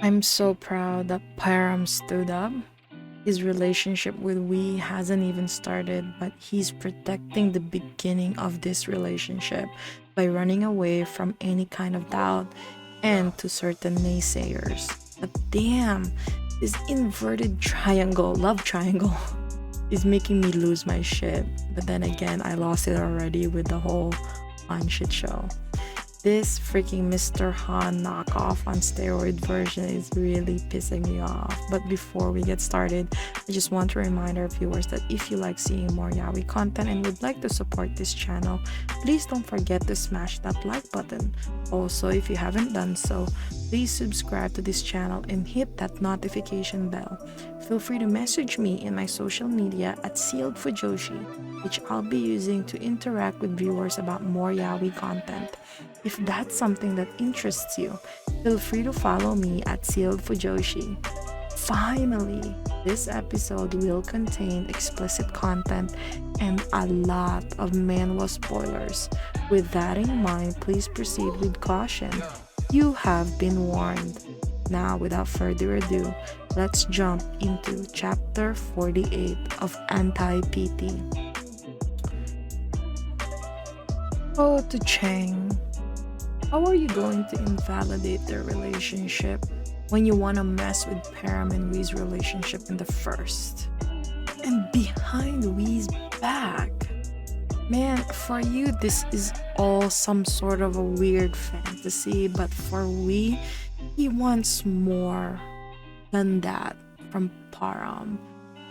I'm so proud that Param stood up. His relationship with Wee hasn't even started, but he's protecting the beginning of this relationship by running away from any kind of doubt and to certain naysayers. But damn, this inverted triangle, love triangle, is making me lose my shit. But then again, I lost it already with the whole on shit show. This freaking Mr. Han knockoff on steroid version is really pissing me off. But before we get started, I just want to remind our viewers that if you like seeing more yaoi content and would like to support this channel, please don't forget to smash that like button. Also, if you haven't done so, please subscribe to this channel and hit that notification bell. Feel free to message me in my social media at ZEALED FUJOSHI, which I'll be using to interact with viewers about more yaoi content. If that's something that interests you, feel free to follow me at ZEALED FUJOSHI. Finally, this episode will contain explicit content and a lot of manhwa spoilers. With that in mind, please proceed with caution. You have been warned. Now, without further ado, let's jump into chapter 48 of Anti-PT. Oh, to Chang. How are you going to invalidate their relationship when you want to mess with Param and Wee's relationship in the first? And behind Wee's back? Man, for you, this is all some sort of a weird fantasy, but for Wee, he wants more than that from Param.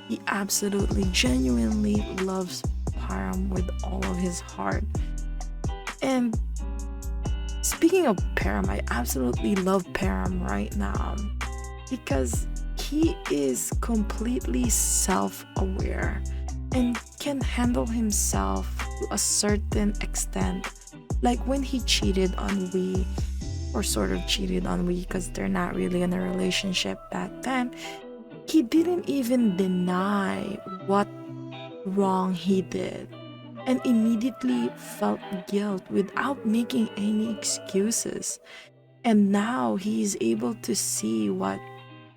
He absolutely, genuinely loves Param with all of his heart. And speaking of Param, I absolutely love Param right now because he is completely self-aware and can handle himself to a certain extent. Like when he cheated on Wee, or sort of cheated on Wee because they're not really in a relationship back then, he didn't even deny what wrong he did and immediately felt guilt without making any excuses. And now he is able to see what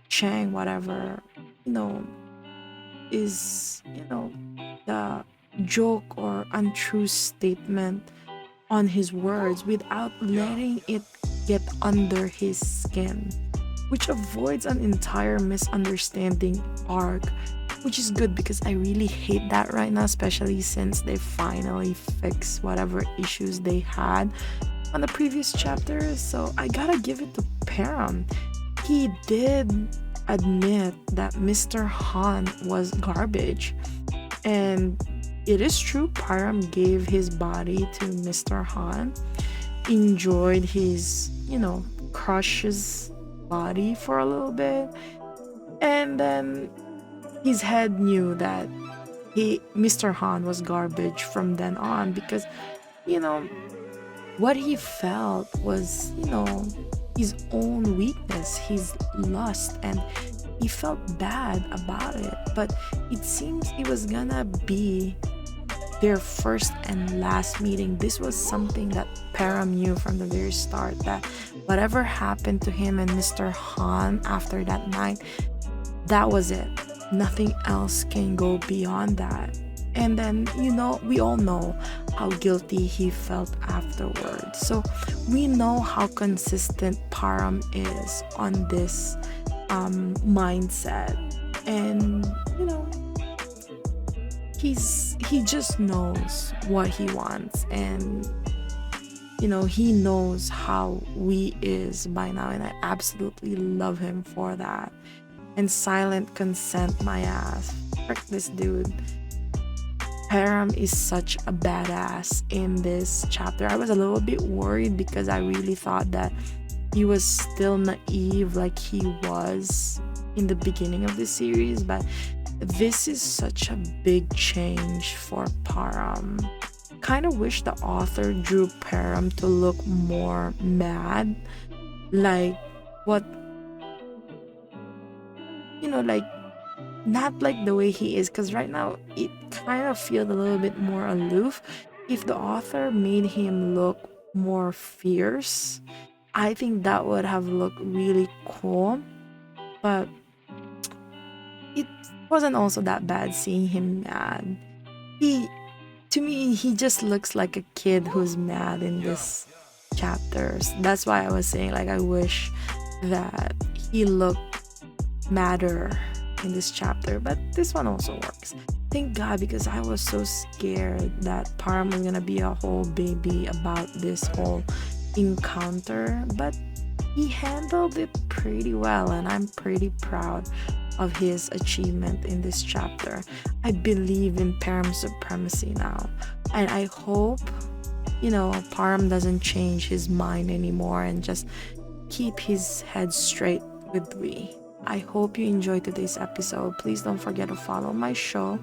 Chang, whatever, you know, is, the joke or untrue statement on his words without letting it get under his skin, which avoids an entire misunderstanding arc, which is good because I really hate that right now, especially since they finally fixed whatever issues they had on the previous chapters. So I gotta give it to Param. He did admit that Mr. Han was garbage, and it is true, Param gave his body to Mr. Han, enjoyed his, crush's body for a little bit, and then his head knew that Mr. Han was garbage from then on because, what he felt was, his own weakness, his lust, and he felt bad about it. But it seems it was gonna be their first and last meeting. This was something that Param knew from the very start, that whatever happened to him and Mr. Han after that night, that was it. Nothing else can go beyond that. And then, we all know how guilty he felt afterwards. So we know how consistent Param is on this mindset. And, he just knows what he wants, and he knows how we is by now, and I absolutely love him for that. And silent consent my ass. Frick this dude. Param is such a badass in this chapter. I was a little bit worried because I really thought that he was still naive like he was in the beginning of the series, but this is such a big change for Param. Kind of wish the author drew Param to look more mad, like what, like not like the way he is, because right now it kind of feels a little bit more aloof. If the author made him look more fierce I think that would have looked really cool, but it wasn't also that bad seeing him mad. He, to me, he just looks like a kid who's mad in this chapters. That's why I was saying, like, I wish that he looked madder in this chapter, but this one also works. Thank God, because I was so scared that Param was gonna be a whole baby about this whole encounter, but he handled it pretty well, and I'm pretty proud of his achievement in this chapter. I believe in Param's supremacy now, and I hope, Param doesn't change his mind anymore and just keep his head straight with we. I hope you enjoyed today's episode. Please don't forget to follow my show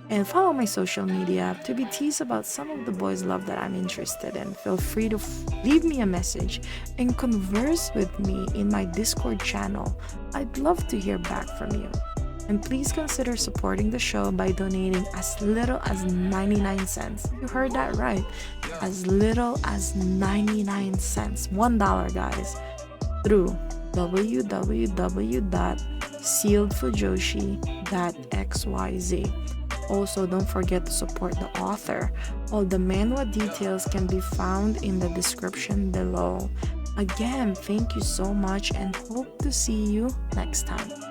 and follow my social media to be teased about some of the boys' love that I'm interested in. Feel free to leave me a message and converse with me in my Discord channel. I'd love to hear back from you. And please consider supporting the show by donating as little as 99 cents. You heard that right. As little as 99 cents. $1, guys. Through www.sealedfujoshi.xyz. Also, don't forget to support the author. All the manhwa details can be found in the description below. Again, thank you so much and hope to see you next time.